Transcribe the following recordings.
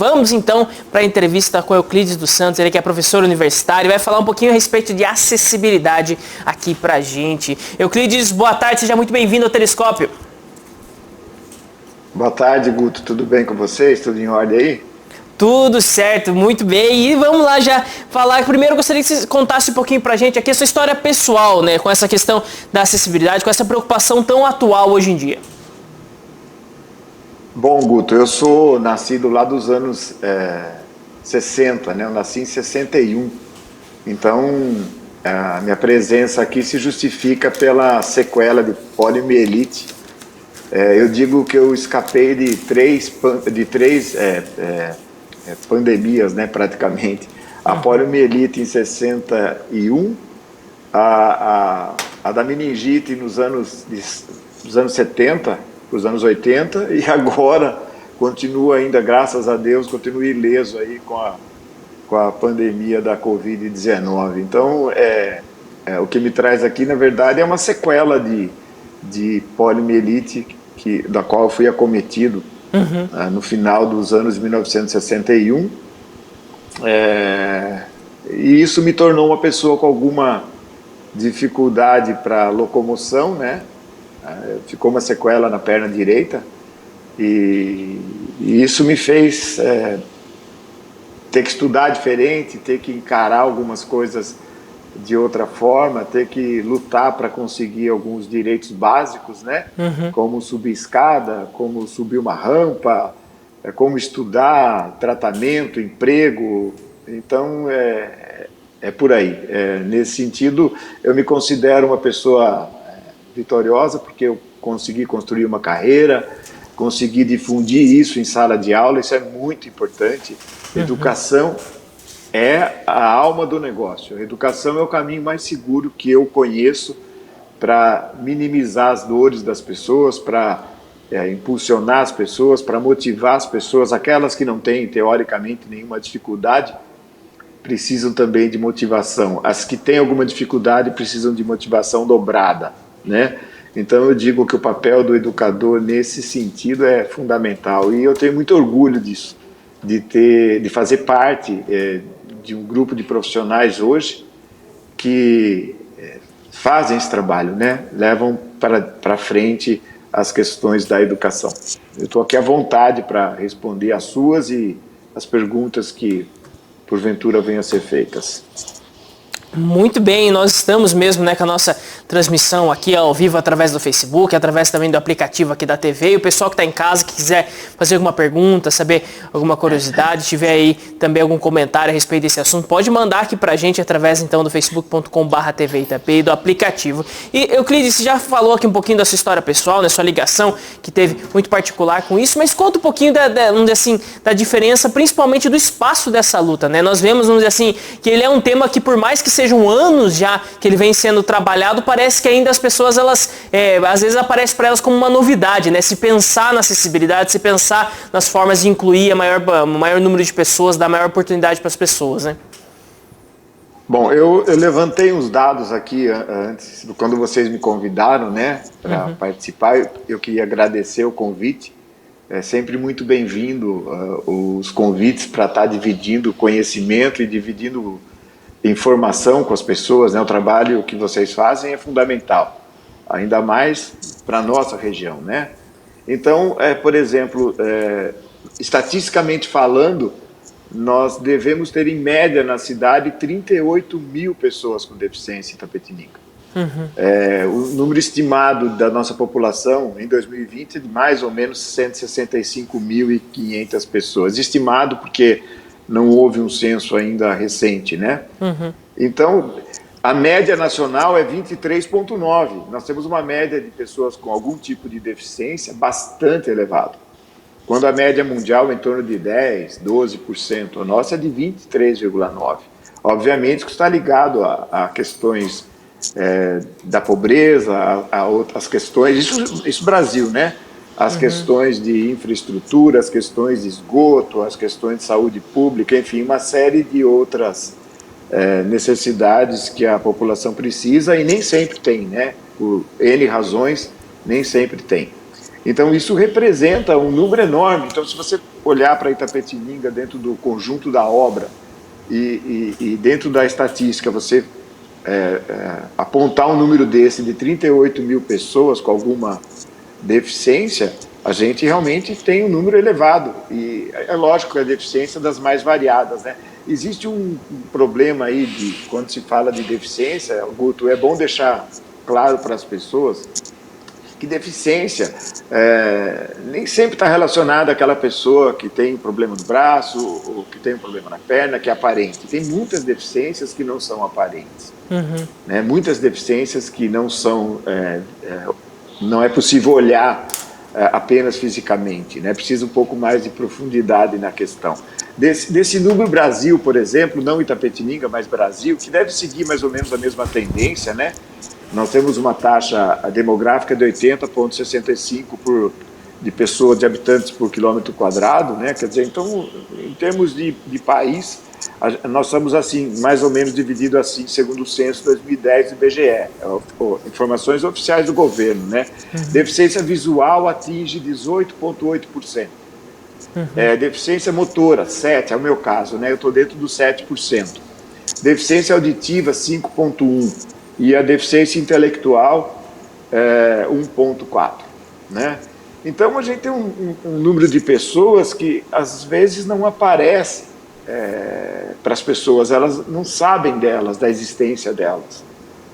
vamos então para a entrevista com Euclides dos Santos, ele que é professor universitário, vai falar um pouquinho a respeito de acessibilidade aqui pra gente. Euclides, boa tarde, seja muito bem-vindo ao Telescópio. Boa tarde, Guto, tudo bem com vocês? Tudo em ordem aí? Tudo certo, muito bem. E vamos lá já falar. Primeiro eu gostaria que você contasse um pouquinho pra gente aqui a sua história pessoal, né? Com essa questão da acessibilidade, com essa preocupação tão atual hoje em dia. Bom, Guto, eu sou nascido lá dos anos 60, né? Eu nasci em 61. Então, a minha presença aqui se justifica pela sequela de poliomielite. Eu digo que eu escapei de três pandemias, né, praticamente. A poliomielite em 61, a da meningite nos anos 70, os anos 80, e agora continua ainda, graças a Deus, continua ileso aí com a pandemia da Covid-19. Então, o que me traz aqui, na verdade, é uma sequela de poliomielite, da qual eu fui acometido no final dos anos 1961, e isso me tornou uma pessoa com alguma dificuldade para locomoção, né? Ficou uma sequela na perna direita, e isso me fez ter que estudar diferente, ter que encarar algumas coisas de outra forma, ter que lutar para conseguir alguns direitos básicos, né? Como subir escada, como subir uma rampa, como estudar, tratamento, emprego. Então, é por aí. Nesse sentido, eu me considero uma pessoa vitoriosa, porque eu consegui construir uma carreira, consegui difundir isso em sala de aula, isso é muito importante. Educação é a alma do negócio. A educação é o caminho mais seguro que eu conheço para minimizar as dores das pessoas, para impulsionar as pessoas, para motivar as pessoas. Aquelas que não têm, teoricamente, nenhuma dificuldade, precisam também de motivação. As que têm alguma dificuldade precisam de motivação dobrada, né? Então eu digo que o papel do educador nesse sentido é fundamental, e eu tenho muito orgulho disso, de fazer parte de um grupo de profissionais hoje que fazem esse trabalho, né? Levam para frente as questões da educação. Eu estou aqui à vontade para responder as suas e as perguntas que porventura venham a ser feitas. Muito bem, nós estamos mesmo, né, com a nossa transmissão aqui ao vivo através do Facebook, através também do aplicativo aqui da TV. E o pessoal que está em casa, que quiser fazer alguma pergunta, saber alguma curiosidade, tiver aí também algum comentário a respeito desse assunto, pode mandar aqui pra gente através então do facebook.com/TV Itapê e do aplicativo. E Euclides, você já falou aqui um pouquinho da sua história pessoal, né, sua ligação que teve muito particular com isso, mas conta um pouquinho vamos dizer assim, da diferença, principalmente do espaço dessa luta, né? Nós vemos, vamos dizer assim, que ele é um tema que, por mais que sejam anos já que ele vem sendo trabalhado, parece que ainda as pessoas, elas às vezes aparece para elas como uma novidade, né? Se pensar na acessibilidade, se pensar nas formas de incluir o maior número de pessoas, dar maior oportunidade para as pessoas, né? Bom, eu levantei uns dados aqui antes, quando vocês me convidaram, né, para participar. Eu queria agradecer o convite. É sempre muito bem-vindo os convites para estar dividindo conhecimento e dividindo informação com as pessoas, né? O trabalho que vocês fazem é fundamental, ainda mais para a nossa região, né? Então, por exemplo, estatisticamente falando, nós devemos ter em média na cidade 38 mil pessoas com deficiência em Itapetininga. O número estimado da nossa população em 2020 é de mais ou menos 165.500 pessoas. Estimado porque não houve um censo ainda recente, né? Então, a média nacional é 23,9. Nós temos uma média de pessoas com algum tipo de deficiência bastante elevada. Quando a média mundial é em torno de 10%, 12%, a nossa é de 23,9%. Obviamente que está ligado a questões da pobreza, a outras questões, isso Brasil, né? As questões de infraestrutura, as questões de esgoto, as questões de saúde pública, enfim, uma série de outras necessidades que a população precisa e nem sempre tem, né? Por N razões, nem sempre tem. Então, isso representa um número enorme. Então, se você olhar para Itapetininga dentro do conjunto da obra e dentro da estatística você apontar um número desse de 38 mil pessoas com alguma deficiência, a gente realmente tem um número elevado. E é lógico que a deficiência das mais variadas, né? Existe um problema aí quando se fala de deficiência, Guto, é bom deixar claro para as pessoas que deficiência nem sempre está relacionada àquela pessoa que tem problema no braço ou que tem um problema na perna, que é aparente. Tem muitas deficiências que não são aparentes. Né? Muitas deficiências que não são... não é possível olhar apenas fisicamente, né? Precisa um pouco mais de profundidade na questão. Desse número Brasil, por exemplo, não Itapetininga, mas Brasil, que deve seguir mais ou menos a mesma tendência, né? Nós temos uma taxa demográfica de 80,65 de habitantes por quilômetro quadrado, né? Quer dizer, então, em termos de país, nós somos assim, mais ou menos dividido assim, segundo o censo 2010 do IBGE, informações oficiais do governo, né? Deficiência visual atinge 18,8%. Deficiência motora, 7%, é o meu caso, né? Eu estou dentro dos 7%. Deficiência auditiva, 5,1%. E a deficiência intelectual, 1,4%. Né? Então, a gente tem um número de pessoas que, às vezes, não aparece para as pessoas, elas não sabem delas, da existência delas.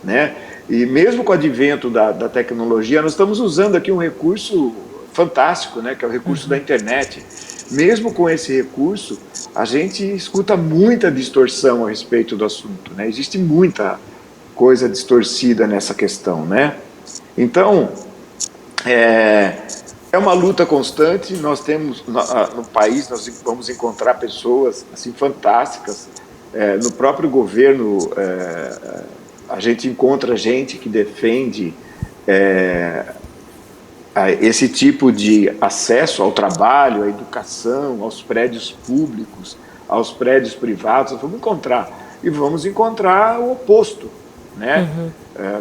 Né? E mesmo com o advento da tecnologia, nós estamos usando aqui um recurso fantástico, né? Que é o recurso da internet. Mesmo com esse recurso, a gente escuta muita distorção a respeito do assunto. Né? Existe muita coisa distorcida nessa questão, né? Então, é uma luta constante. Nós temos no país, nós vamos encontrar pessoas assim fantásticas. No próprio governo, a gente encontra gente que defende esse tipo de acesso ao trabalho, à educação, aos prédios públicos, aos prédios privados. Nós vamos encontrar o oposto. Né?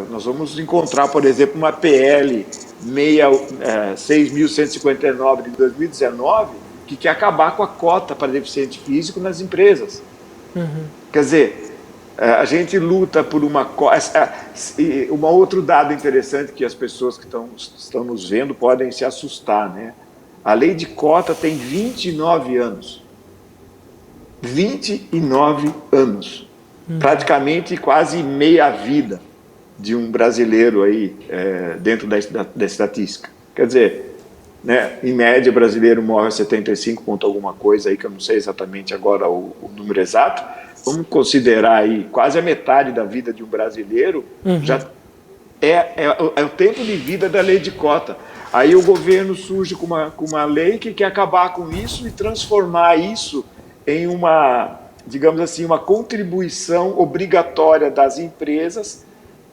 Nós vamos encontrar, por exemplo, uma PL 6.159 de 2019 que quer acabar com a cota para deficiente físico nas empresas. Quer dizer, a gente luta por uma cota. Outro dado interessante que as pessoas que estão nos vendo podem se assustar, né? A lei de cota tem 29 anos. 29 anos. Praticamente quase meia vida de um brasileiro aí dentro da estatística. Quer dizer, né, em média, o brasileiro morre a 75 ponto alguma coisa aí, que eu não sei exatamente agora o número exato. Vamos considerar aí quase a metade da vida de um brasileiro já é o tempo de vida da lei de cota. Aí o governo surge com uma lei que quer acabar com isso e transformar isso em digamos assim, uma contribuição obrigatória das empresas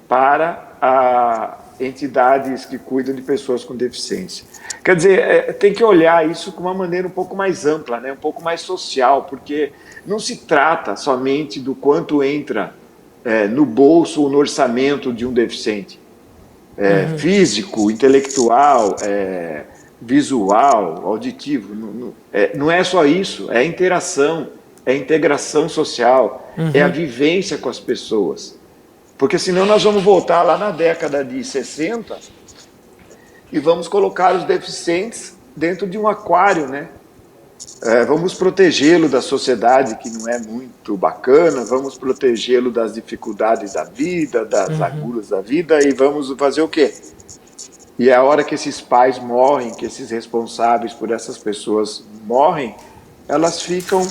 para entidades que cuidam de pessoas com deficiência. Quer dizer, tem que olhar isso com uma maneira um pouco mais ampla, né? Um pouco mais social, porque não se trata somente do quanto entra no bolso ou no orçamento de um deficiente. Físico, intelectual, visual, auditivo. Não é só isso, é a interação. É a integração social, é a vivência com as pessoas. Porque senão nós vamos voltar lá na década de 60 e vamos colocar os deficientes dentro de um aquário, né? Vamos protegê-lo da sociedade que não é muito bacana, vamos protegê-lo das dificuldades da vida, das agruras da vida, e vamos fazer o quê? E a hora que esses pais morrem, que esses responsáveis por essas pessoas morrem, elas ficam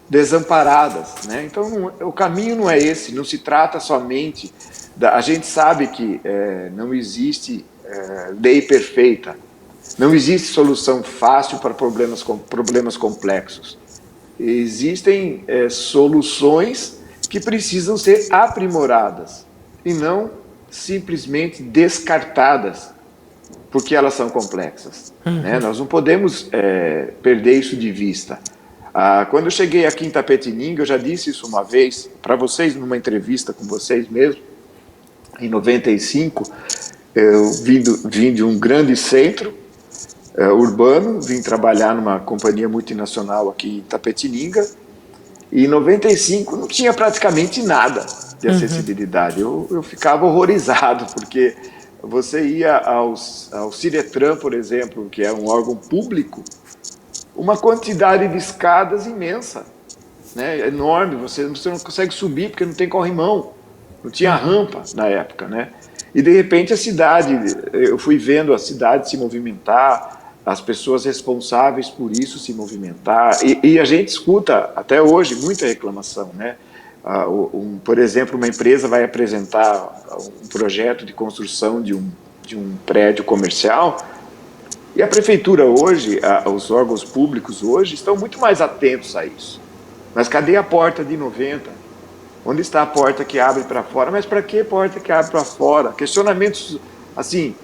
desamparadas, né? Então o caminho não é esse, não se trata somente a gente sabe que não existe lei perfeita, não existe solução fácil para problemas complexos. Existem soluções que precisam ser aprimoradas e não simplesmente descartadas porque elas são complexas, né? Nós não podemos perder isso de vista. Quando eu cheguei aqui em Itapetininga, eu já disse isso uma vez para vocês, numa entrevista com vocês mesmo, em 95, eu vim de um grande centro, urbano, vim trabalhar numa companhia multinacional aqui em Itapetininga, e em 95 não tinha praticamente nada de acessibilidade. Eu ficava horrorizado, porque você ia ao Ciretran, por exemplo, que é um órgão público, uma quantidade de escadas imensa, né, enorme, você não consegue subir porque não tem corrimão, não tinha rampa na época, né? E de repente a cidade, eu fui vendo a cidade se movimentar, as pessoas responsáveis por isso se movimentar, e a gente escuta até hoje muita reclamação, né? Por exemplo, uma empresa vai apresentar um projeto de construção de um prédio comercial, e a prefeitura hoje, os órgãos públicos hoje estão muito mais atentos a isso. Mas cadê a porta de 90? Onde está a porta que abre para fora? Mas para que porta que abre para fora? Questionamentos assim,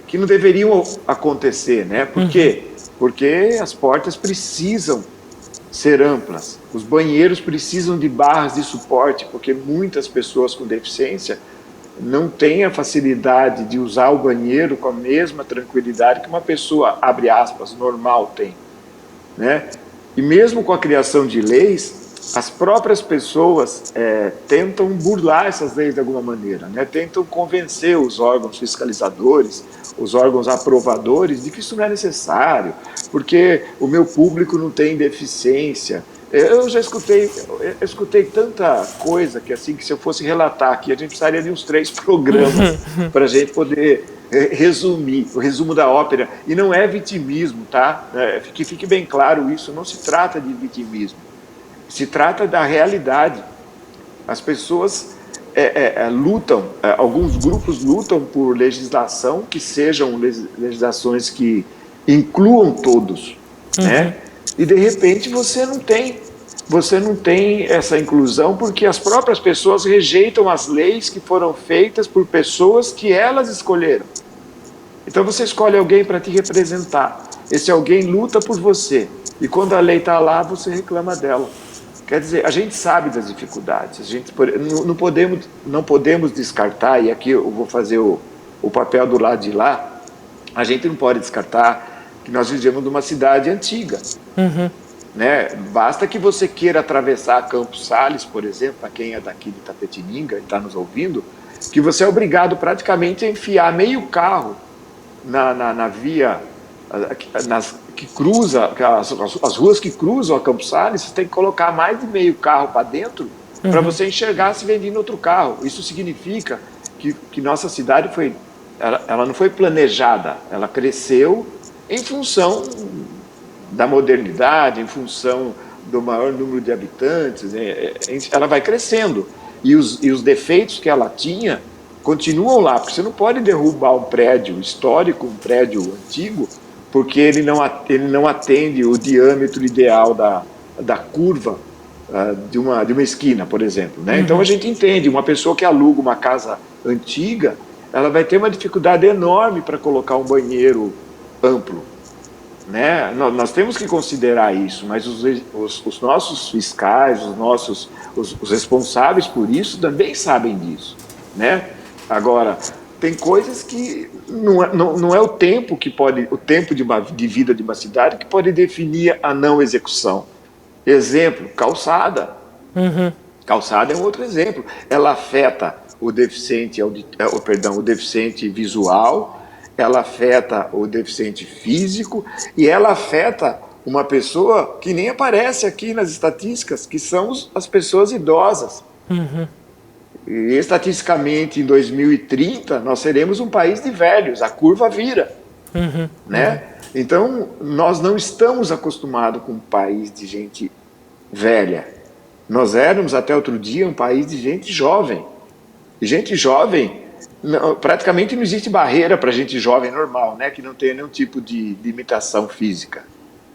que não deveriam acontecer, né? Por quê? Porque as portas precisam ser amplas, os banheiros precisam de barras de suporte, porque muitas pessoas com deficiência não têm a facilidade de usar o banheiro com a mesma tranquilidade que uma pessoa, abre aspas, normal tem, né? E mesmo com a criação de leis, as próprias pessoas tentam burlar essas leis de alguma maneira, né? Tentam convencer os órgãos fiscalizadores, os órgãos aprovadores de que isso não é necessário, porque o meu público não tem deficiência. Eu já escutei tanta coisa que, assim, que se eu fosse relatar aqui, a gente precisaria de uns 3 programas para a gente poder resumir, o resumo da ópera. E não é vitimismo, tá? Que fique bem claro isso, não se trata de vitimismo. Se trata da realidade. As pessoas lutam, alguns grupos lutam por legislação que sejam legislações que incluam todos, né? E de repente você não tem essa inclusão porque as próprias pessoas rejeitam as leis que foram feitas por pessoas que elas escolheram. Então você escolhe alguém para te representar. Esse alguém luta por você. E quando a lei está lá, você reclama dela. Quer dizer, a gente sabe das dificuldades. A gente não podemos descartar, e aqui eu vou fazer o papel do lado de lá, a gente não pode descartar que nós vivemos numa cidade antiga. Né? Basta que você queira atravessar Campos Sales, por exemplo, para quem é daqui de Itapetininga e está nos ouvindo, que você é obrigado praticamente a enfiar meio carro na via que cruza, as ruas que cruzam a Campos Sales, você tem que colocar mais de meio carro para dentro para você enxergar se vem vindo outro carro. Isso significa que nossa cidade ela não foi planejada, ela cresceu em função da modernidade, em função do maior número de habitantes, ela vai crescendo. E os defeitos que ela tinha continuam lá, porque você não pode derrubar um prédio histórico, um prédio antigo, porque ele não atende o diâmetro ideal da curva de uma esquina, por exemplo, né? Então a gente entende, uma pessoa que aluga uma casa antiga, ela vai ter uma dificuldade enorme para colocar um banheiro amplo, né? Nós temos que considerar isso, mas os nossos fiscais, os responsáveis por isso também sabem disso, né? Agora, tem coisas que não é o tempo de vida de uma cidade que pode definir a não execução. Exemplo, calçada. Calçada é um outro exemplo. Ela afeta o deficiente visual, ela afeta o deficiente físico e ela afeta uma pessoa que nem aparece aqui nas estatísticas, que são as pessoas idosas. E estatisticamente, em 2030, nós seremos um país de velhos, a curva vira. Né? Então, nós não estamos acostumados com um país de gente velha. Nós éramos, até outro dia, um país de gente jovem. E gente jovem, praticamente não existe barreira para gente jovem normal, né? Que não tem nenhum tipo de limitação física.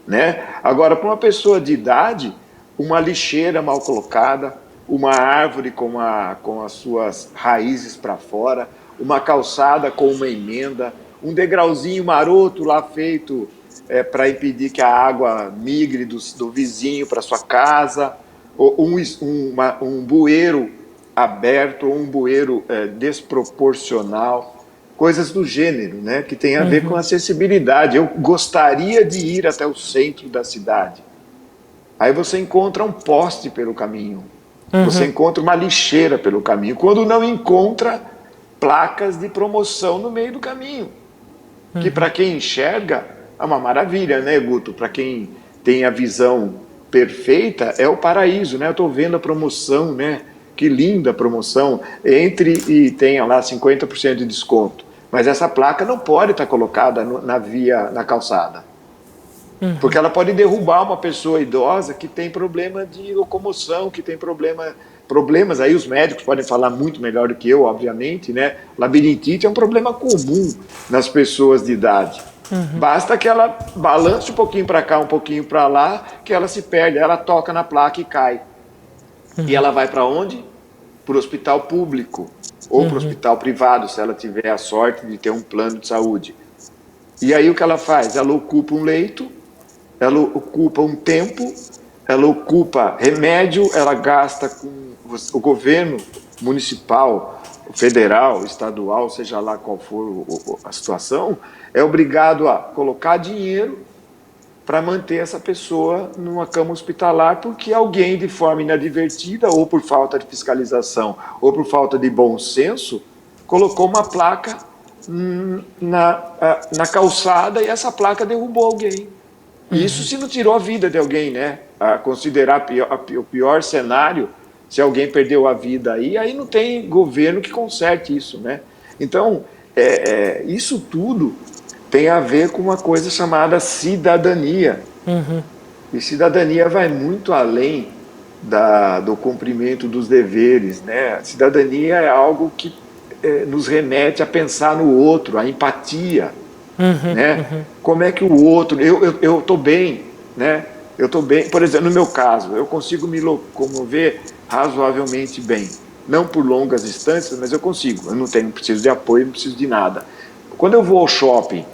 Né? Agora, para uma pessoa de idade, uma lixeira mal colocada, uma árvore com as suas raízes para fora, uma calçada com uma emenda, um degrauzinho maroto lá feito para impedir que a água migre do vizinho para sua casa, ou um bueiro aberto, ou um bueiro desproporcional. coisas do gênero, né? Que tem a ver com acessibilidade. Eu gostaria de ir até o centro da cidade. Aí você encontra um poste pelo caminho, você encontra uma lixeira pelo caminho, quando não encontra placas de promoção no meio do caminho. Que para quem enxerga é uma maravilha, né, Guto? Para quem tem a visão perfeita, é o paraíso, né? Eu estou vendo a promoção, né? Que linda promoção. Entre e tenha lá 50% de desconto. Mas essa placa não pode estar colocada na via, na calçada. Porque ela pode derrubar uma pessoa idosa que tem problema de locomoção, que tem problemas, aí os médicos podem falar muito melhor do que eu, obviamente, né? Labirintite é um problema comum nas pessoas de idade. Basta que ela balance um pouquinho para cá, um pouquinho para lá, que ela se perde, ela toca na placa e cai. E ela vai para onde? Para o hospital público ou para o hospital privado, se ela tiver a sorte de ter um plano de saúde. E aí o que ela faz? Ela ocupa um leito, ela ocupa um tempo, ela ocupa remédio, ela gasta com o governo municipal, federal, estadual, seja lá qual for a situação, é obrigado a colocar dinheiro para manter essa pessoa numa cama hospitalar, porque alguém, de forma inadvertida, ou por falta de fiscalização, ou por falta de bom senso, colocou uma placa na calçada e essa placa derrubou alguém. Isso se não tirou a vida de alguém, né? A considerar o pior cenário, se alguém perdeu a vida aí não tem governo que conserte isso, né? Então, isso tudo tem a ver com uma coisa chamada cidadania. E cidadania vai muito além do cumprimento dos deveres, né? A cidadania é algo que nos remete a pensar no outro, a empatia, né? Como é que o outro... Eu estou bem, né? Eu estou bem, por exemplo, no meu caso, eu consigo me locomover razoavelmente bem. Não por longas distâncias, mas eu consigo. Eu não preciso de apoio, não preciso de nada. Quando eu vou ao shopping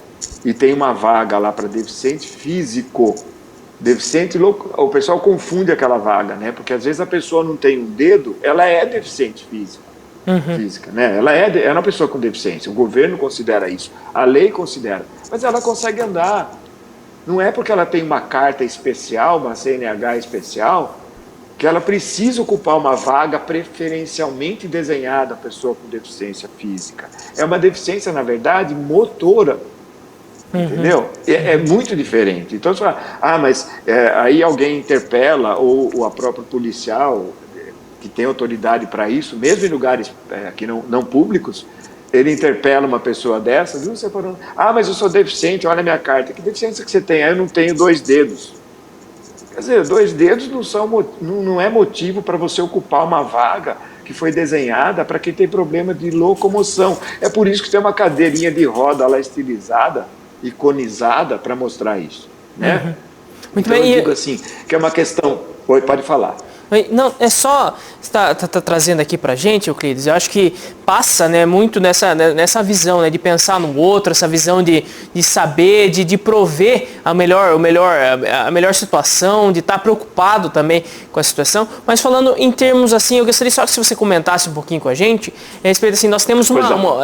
e tem uma vaga lá para deficiente físico, o pessoal confunde aquela vaga, né? Porque às vezes a pessoa não tem um dedo, ela é deficiente física, né? Ela é uma pessoa com deficiência, o governo considera isso, a lei considera, mas ela consegue andar. Não é porque ela tem uma carta especial, uma CNH especial, que ela precisa ocupar uma vaga preferencialmente desenhada a pessoa com deficiência física. É uma deficiência, na verdade, motora. Entendeu? É muito diferente. Então, você fala, mas aí alguém interpela, ou a própria policial, que tem autoridade para isso, mesmo em lugares que não públicos, ele interpela uma pessoa dessa, viu? Você falando, mas eu sou deficiente, olha a minha carta. Que deficiência que você tem? Eu não tenho 2 dedos. Quer dizer, 2 dedos não é motivo para você ocupar uma vaga que foi desenhada para quem tem problema de locomoção. É por isso que tem uma cadeirinha de roda lá estilizada, iconizada, para mostrar isso, né? Muito então bem. Eu digo assim, que é uma questão... Oi, pode falar. Não, é só tá trazendo aqui pra gente, Euclides, eu acho que passa, né, muito nessa visão, né, de pensar no outro, essa visão de saber, de prover a melhor situação, de estar preocupado também com a situação. Mas falando em termos assim, eu gostaria só que se você comentasse um pouquinho com a gente, a respeito assim, nós temos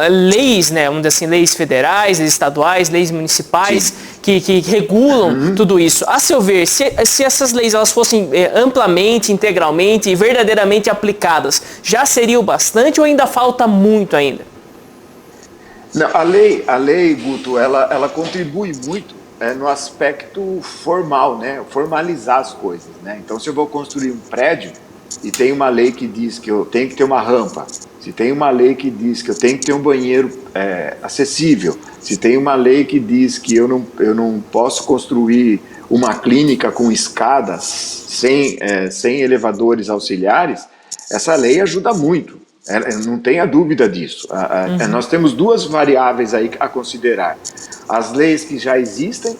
leis, né, vamos dizer assim, leis federais, leis estaduais, leis municipais que regulam tudo isso. A seu ver, se essas leis elas fossem amplamente, integralmente e verdadeiramente aplicadas, já seria o bastante ou ainda falta muito ainda? Não, a lei, Guto, ela contribui muito no aspecto formal, né? Formalizar as coisas, né? Então, se eu vou construir um prédio e tem uma lei que diz que eu tenho que ter uma rampa, se tem uma lei que diz que eu tenho que ter um banheiro acessível, se tem uma lei que diz que eu não posso construir uma clínica com escadas sem elevadores auxiliares, essa lei ajuda muito. Não tenha dúvida disso. Nós temos 2 variáveis aí a considerar. As leis que já existem,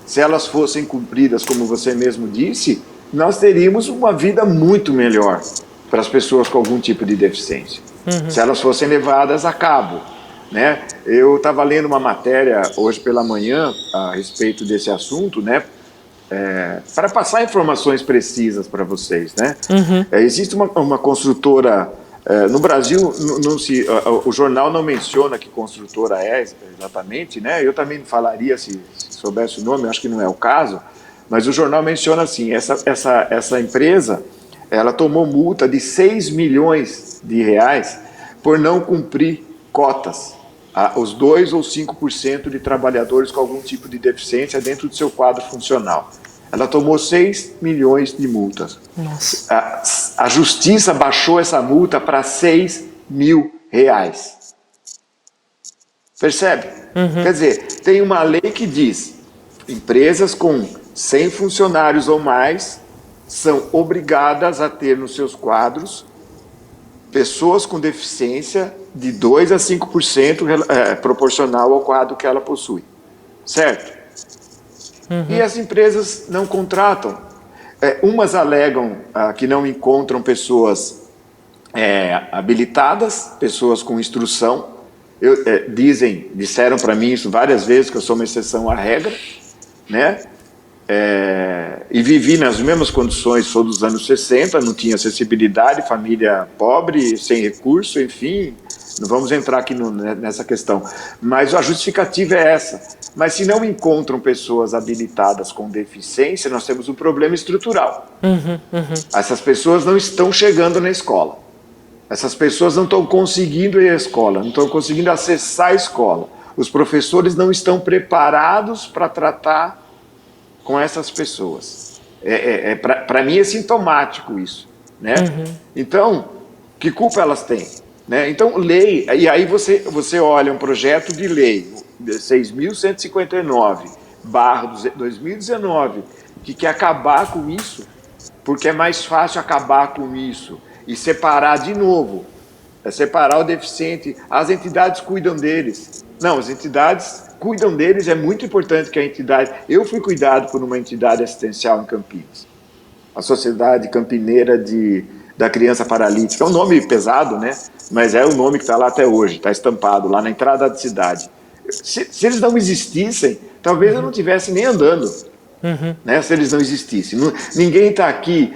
se elas fossem cumpridas, como você mesmo disse, nós teríamos uma vida muito melhor para as pessoas com algum tipo de deficiência. Se elas fossem levadas a cabo, né? Eu estava lendo uma matéria hoje pela manhã a respeito desse assunto, né? Para passar informações precisas para vocês, né? Existe uma construtora No Brasil, o jornal não menciona que construtora é exatamente, né? Eu também não falaria se soubesse o nome, acho que não é o caso, mas o jornal menciona assim, essa empresa, ela tomou multa de 6 milhões de reais por não cumprir cotas, os 2 ou 5% de trabalhadores com algum tipo de deficiência dentro do seu quadro funcional. Ela tomou 6 milhões de multas. Nossa. A justiça baixou essa multa para 6 mil reais. Percebe? Quer dizer, tem uma lei que diz, empresas com 100 funcionários ou mais são obrigadas a ter nos seus quadros pessoas com deficiência de 2 a 5% proporcional ao quadro que ela possui. Certo? E as empresas não contratam. Umas alegam que não encontram pessoas habilitadas, pessoas com instrução. Disseram para mim isso várias vezes, que eu sou uma exceção à regra, né? E vivi nas mesmas condições, sou dos anos 60, não tinha acessibilidade, família pobre, sem recurso, enfim, não vamos entrar aqui nessa questão. Mas a justificativa é essa. Mas se não encontram pessoas habilitadas com deficiência, nós temos um problema estrutural. Essas pessoas não estão chegando na escola. Essas pessoas não estão conseguindo ir à escola, não estão conseguindo acessar a escola. Os professores não estão preparados para tratar com essas pessoas. Para mim é sintomático isso, né? Então, que culpa elas têm? Né? Então, lei, e aí você olha um projeto de lei 6.159/2019, que quer acabar com isso, porque é mais fácil acabar com isso e separar de novo, separar o deficiente. As entidades cuidam deles. Não, as entidades cuidam deles, é muito importante que a entidade... Eu fui cuidado por uma entidade assistencial em Campinas, a Sociedade Campineira da Criança Paralítica. É um nome pesado, né? Mas é o nome que está lá até hoje, está estampado lá na entrada da cidade. Se eles não existissem, talvez eu não estivesse nem andando, né? Se eles não existissem. Ninguém está aqui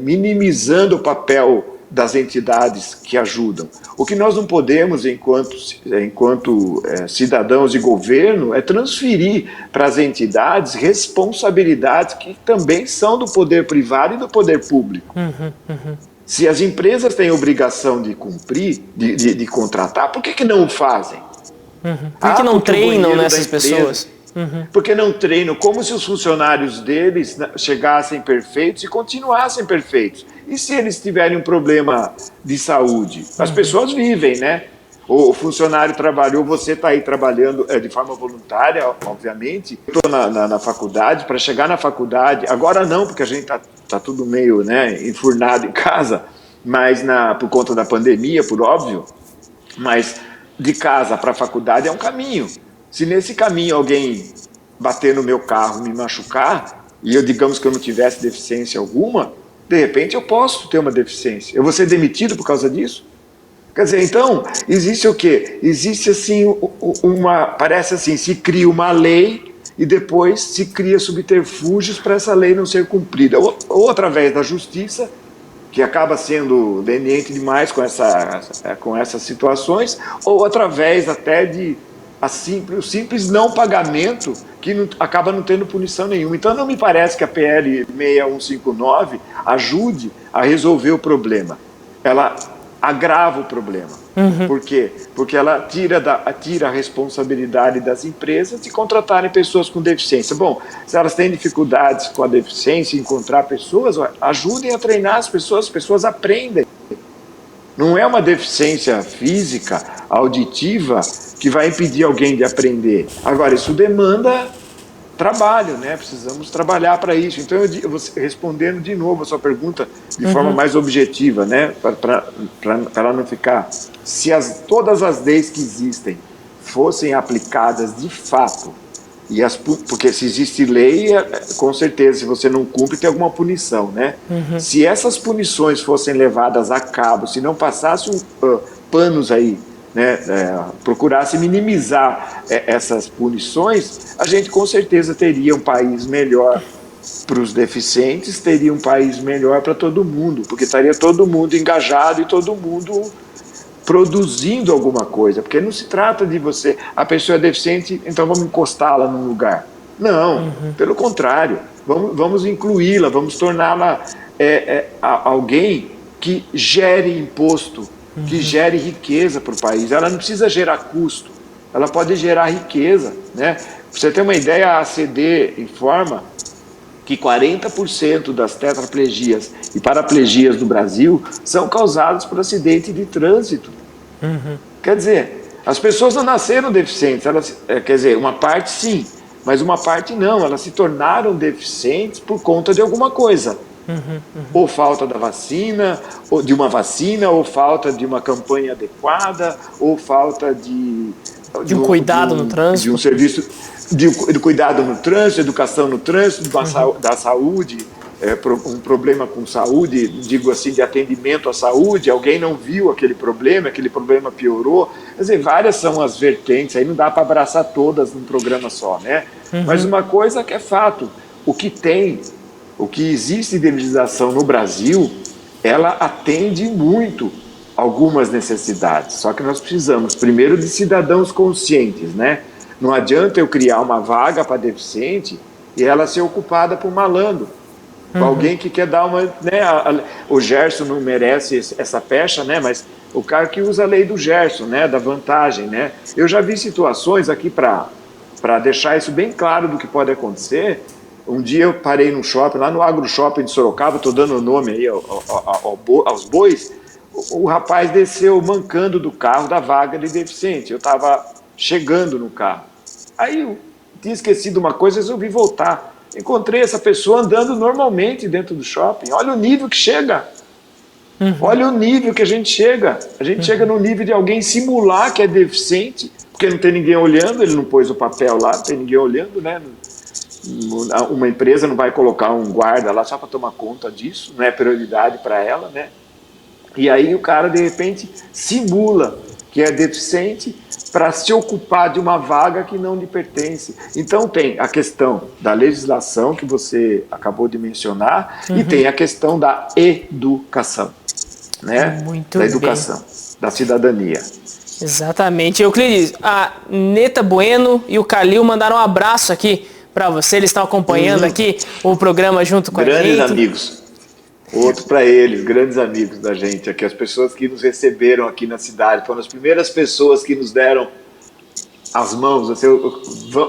minimizando o papel das entidades que ajudam. O que nós não podemos, enquanto cidadãos e governo, é transferir para as entidades responsabilidades que também são do poder privado e do poder público. Se as empresas têm obrigação de cumprir, de contratar, por que não o fazem? Por que não treinam nessas pessoas? Porque não treinam, como se os funcionários deles chegassem perfeitos e continuassem perfeitos. E se eles tiverem um problema de saúde? As pessoas vivem, né? O funcionário trabalhou, você está aí trabalhando de forma voluntária, obviamente. Eu estou na faculdade, para chegar na faculdade, agora não, porque a gente está tudo meio, né, enfurnado em casa, mas por conta da pandemia, por óbvio, mas de casa para a faculdade é um caminho. Se nesse caminho alguém bater no meu carro, me machucar, e digamos que eu não tivesse deficiência alguma, de repente eu posso ter uma deficiência. Eu vou ser demitido por causa disso? Quer dizer, então, existe o quê? Existe assim, parece assim, se cria uma lei e depois se cria subterfúgios para essa lei não ser cumprida. Ou através da justiça, que acaba sendo leniente demais com essas situações, ou através até de o simples não pagamento, que acaba não tendo punição nenhuma. Então não me parece que a PL 6159 ajude a resolver o problema. Ela agrava o problema. Por quê? Porque ela tira a responsabilidade das empresas de contratarem pessoas com deficiência. Bom, se elas têm dificuldades com a deficiência, encontrar pessoas, ajudem a treinar as pessoas aprendem. Não é uma deficiência física, auditiva, que vai impedir alguém de aprender. Agora, isso demanda trabalho, né? Precisamos trabalhar para isso. Então, respondendo de novo a sua pergunta de forma mais objetiva, né? Para ela não ficar... Se todas as leis que existem fossem aplicadas de fato, porque se existe lei, com certeza, se você não cumpre, tem alguma punição, né? Se essas punições fossem levadas a cabo, se não passassem panos aí, né, procurasse minimizar essas punições, a gente com certeza teria um país melhor para os deficientes, teria um país melhor para todo mundo, porque estaria todo mundo engajado e todo mundo produzindo alguma coisa, porque não se trata de você, a pessoa é deficiente, então vamos encostá-la num lugar. Não, pelo contrário, vamos incluí-la, vamos torná-la alguém que gere imposto, que gere riqueza para o país. Ela não precisa gerar custo, ela pode gerar riqueza, né? Pra você ter uma ideia, a ACD informa que 40% das tetraplegias e paraplegias do Brasil são causadas por acidente de trânsito. Quer dizer, as pessoas não nasceram deficientes, quer dizer, uma parte sim, mas uma parte não, elas se tornaram deficientes por conta de alguma coisa. Ou falta da vacina, ou de uma vacina, ou falta de uma campanha adequada, ou falta de um cuidado no trânsito. De um serviço de cuidado no trânsito, educação no trânsito, da saúde, um problema com saúde, digo assim, de atendimento à saúde, alguém não viu aquele problema piorou. Quer dizer, várias são as vertentes, aí não dá para abraçar todas num programa só, né? Mas uma coisa que é fato, o que existe de legislação no Brasil, ela atende muito algumas necessidades, só que nós precisamos primeiro de cidadãos conscientes, né? Não adianta eu criar uma vaga para deficiente e ela ser ocupada por malandro, por alguém que quer dar uma... Né, o Gerson não merece essa pecha, né? Mas o cara que usa a lei do Gerson, né? Da vantagem, né? Eu já vi situações aqui para deixar isso bem claro do que pode acontecer. Um dia eu parei num shopping, lá no Agro Shopping de Sorocaba, estou dando o nome aí aos bois, o rapaz desceu mancando do carro da vaga de deficiente. Eu estava chegando no carro. Aí eu tinha esquecido uma coisa, resolvi voltar. Encontrei essa pessoa andando normalmente dentro do shopping. Olha o nível que chega. Olha o nível que a gente chega. A gente chega no nível de alguém simular que é deficiente, porque não tem ninguém olhando, ele não pôs o papel lá, não tem ninguém olhando, né? Uma empresa não vai colocar um guarda lá só para tomar conta disso, não é prioridade para ela, né? E aí o cara, de repente, simula que é deficiente para se ocupar de uma vaga que não lhe pertence. Então tem a questão da legislação que você acabou de mencionar e tem a questão da educação, né? Muito da educação, bem. Da cidadania. Exatamente. Euclides, a Neta Bueno e o Calil mandaram um abraço aqui para você, eles estão acompanhando aqui o programa junto com a gente. Grandes amigos. Outro para eles, grandes amigos da gente aqui, as pessoas que nos receberam aqui na cidade, foram as primeiras pessoas que nos deram as mãos, assim,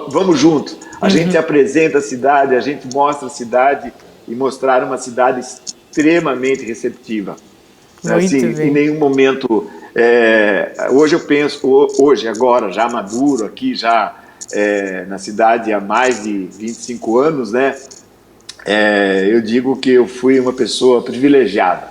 vamos juntos, a gente apresenta a cidade, a gente mostra a cidade e mostrar uma cidade extremamente receptiva. Assim, em nenhum momento, hoje eu penso, agora, já maduro aqui, já na cidade há mais de 25 anos, né? Eu digo que eu fui uma pessoa privilegiada,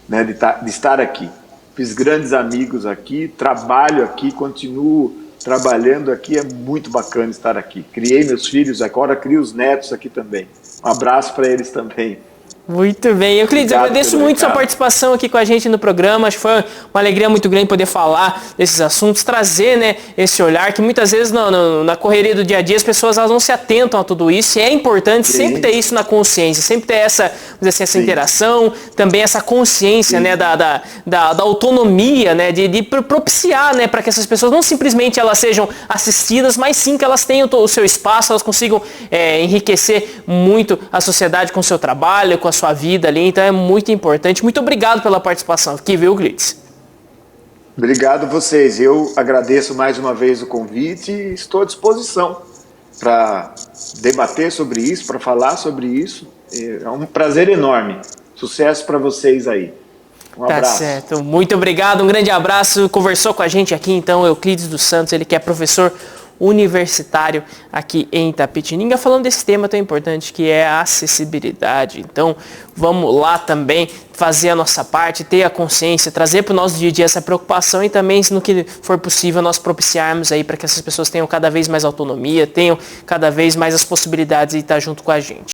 né, de estar aqui. Fiz grandes amigos aqui, trabalho aqui, continuo trabalhando aqui, é muito bacana estar aqui. Criei meus filhos, agora crio os netos aqui também. Um abraço para eles também. Muito bem. Euclides, eu agradeço muito sua participação aqui com a gente no programa. Acho que foi uma alegria muito grande poder falar desses assuntos, trazer, né, esse olhar que muitas vezes na correria do dia a dia as pessoas elas não se atentam a tudo isso. E é importante sempre ter isso na consciência, sempre ter essa, vamos dizer assim, essa interação, também essa consciência, né, da autonomia, né, de propiciar, né, para que essas pessoas não simplesmente elas sejam assistidas, mas sim que elas tenham o seu espaço, elas consigam enriquecer muito a sociedade com o seu trabalho, com a sua vida ali, então é muito importante. Muito obrigado pela participação aqui, viu, Euclides? Obrigado vocês, eu agradeço mais uma vez o convite e estou à disposição para debater sobre isso, para falar sobre isso. É um prazer enorme. Sucesso para vocês aí. Um abraço. Tá certo, muito obrigado, um grande abraço. Conversou com a gente aqui então Euclides dos Santos, ele que é professor universitário aqui em Itapetininga, falando desse tema tão importante que é a acessibilidade. Então vamos lá também fazer a nossa parte, ter a consciência, trazer para o nosso dia a dia essa preocupação e também, no que for possível, nós propiciarmos aí para que essas pessoas tenham cada vez mais autonomia, tenham cada vez mais as possibilidades de estar junto com a gente.